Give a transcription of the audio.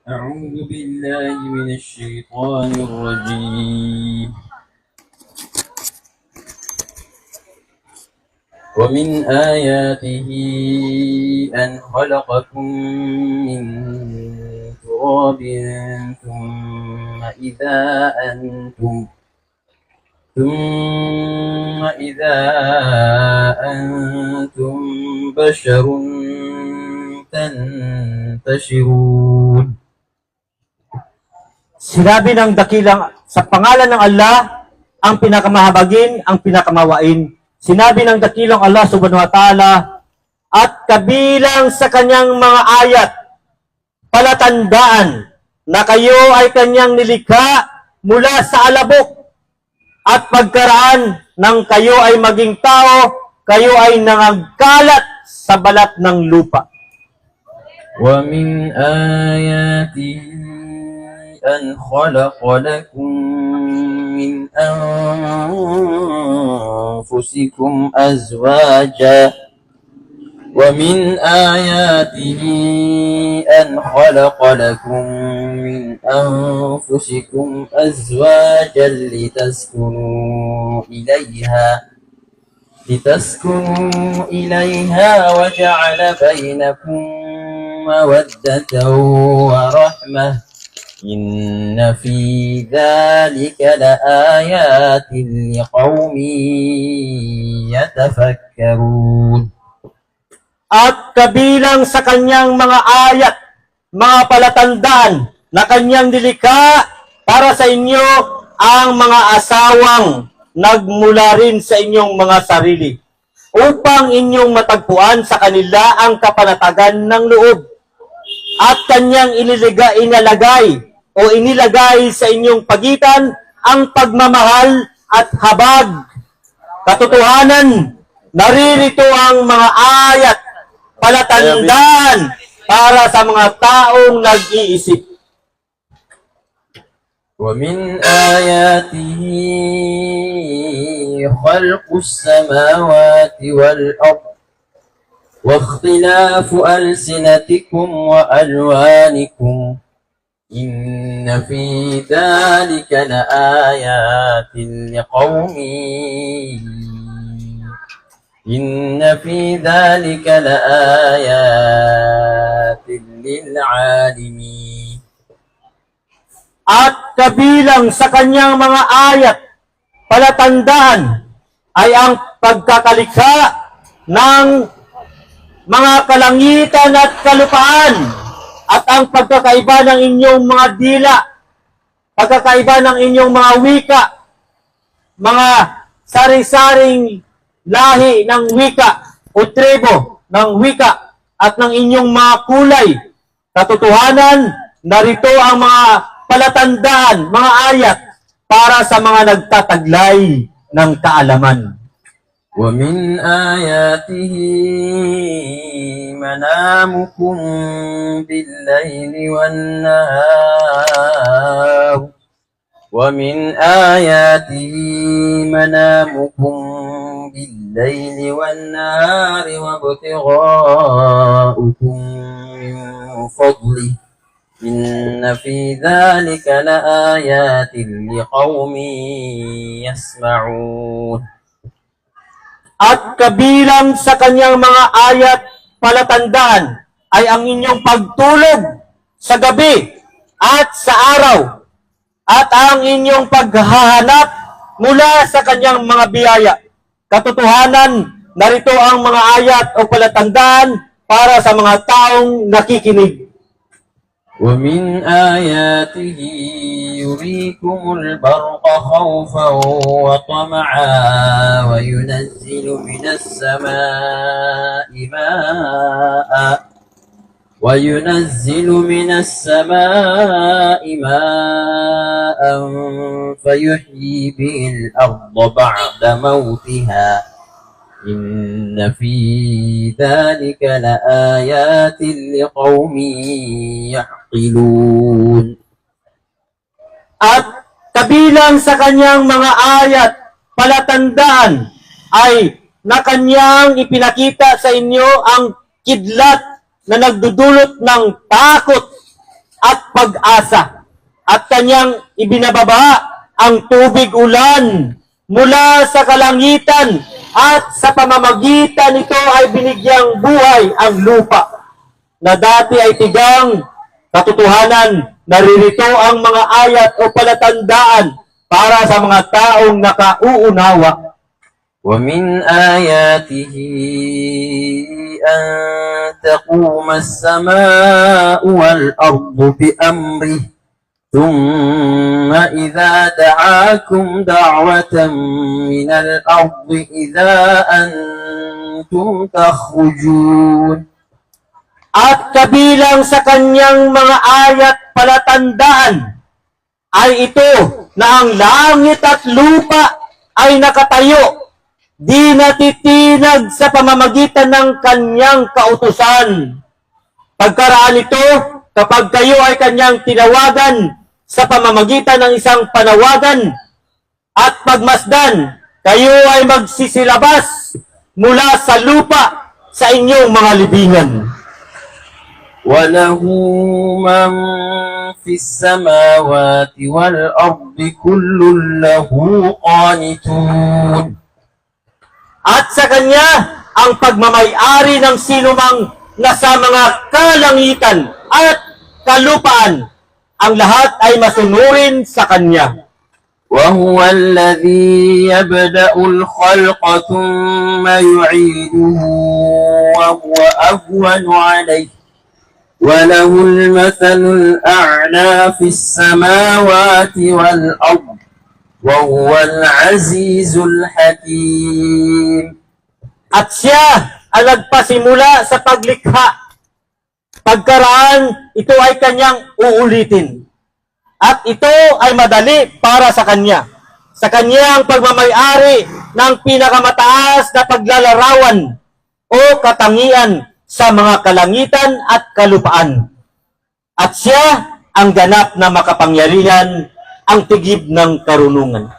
أعوذ بالله من الشيطان الرجيم. ومن آياته أن خلقكم من تراب ثم إذا أنتم بشر تنتشرون. Sinabi ng dakilang, sa pangalan ng Allah, ang pinakamahabagin, ang pinakamawain. Sinabi ng dakilang Allah subhanahu wa ta'ala, at kabilang sa kanyang mga ayat, palatandaan na kayo ay kanyang nilikha mula sa alabok, at pagkaraan ng kayo ay maging tao, kayo ay nangagkalat sa balat ng lupa. ومن آياته أن خلق لكم من أنفسكم أزواجا ومن آياته أن خلق لكم من أنفسكم أزواجا لتسكنوا إليها وجعل بينكم مودة ورحمة إن في ذلك لآيات لقوم يتفكرون. At kabilang sa kanyang mga ayat, mga palatandaan na kanyang nilikha para sa inyo ang mga asawang nagmula rin sa inyong mga sarili, upang inyong matagpuan sa kanila ang kapanatagan ng loob. At kanyang inilagay sa inyong pagitan ang pagmamahal at habag. Katotohanan, naririto ang mga ayat, palatandaan para sa mga taong nag-iisip. ومن آياته خلق السماوات والأرض واختلاف ألسنتكم وألوانكم إن في ذلك لآيات للعالمين. At kabilang sa kanyang mga ayat, palatandaan ay ang pagkakalikha ng mga kalangitan at kalupaan, at ang pagkakaiba ng inyong mga dila, pagkakaiba ng inyong mga wika, mga sari-saring lahi ng wika o tribo ng wika, at ng inyong mga kulay. Katotohanan, narito ang mga palatandaan, mga ayat para sa mga nagtataglay ng kaalaman. ومن آياته منامكم بالليل والنهار وابتغاؤكم من فضله إن في ذلك لآيات لقوم يسمعون. At kabilang sa kanyang mga ayat, palatandaan ay ang inyong pagtulog sa gabi at sa araw, at ang inyong paghahanap mula sa kanyang mga biyaya. Katotohanan, narito ang mga ayat o palatandaan para sa mga taong nakikinig. ومن آياته يريكم البرق خوفا وطمعا وينزل من السماء ماء فيحيي به الأرض بعد موتها إن في ذلك لآيات لقوم يعقلون. At kabilang sa kanyang mga ayat, palatandaan ay na kanyang ipinakita sa inyo ang kidlat na nagdudulot ng takot at pag-asa at kanyang ibinababa ang tubig ulan mula sa kalangitan at sa pamamagitan nito ay binigyang buhay ang lupa na dati ay tigang katotohanan. Naririto ang mga ayat o palatandaan para sa mga taong nakauunawa. ومن آياته أن تقوم السماء والأرض بأمره ثم إذا دعاكم دعوة من الأرض إذا أنتم تخرجون. At kabilang sa kanyang mga ayat palatandaan ay ito na ang langit at lupa ay nakatayo, di natitinag sa pamamagitan ng kanyang kautusan. Pagkaraan ito, kapag kayo ay kanyang tinawagan sa pamamagitan ng isang panawagan at pagmasdan, kayo ay magsisilabas mula sa lupa sa inyong mga libingan. وله من في السماوات والأرض كل له قانتون. At sa kanya ang pagmamayari ng sinumang nasa mga kalangitan at kalupaan. Ang lahat ay masunurin sa kanya. وهو الذي يبدأ الخلق ثم يعيده وهو أهون عليه وله المثل الأعلى في السماوات والأرض وهو العزيز الحكيم. At siya ang nagpasimula sa paglikha. Pagkaraan, ito ay kanyang uulitin. At ito ay madali para sa kanya. Sa kanyang pagmamayari ng pinakamataas na paglalarawan o katangian sa mga kalangitan at kalupaan. At siya ang ganap na makapangyarihan, ang tigib ng karunungan.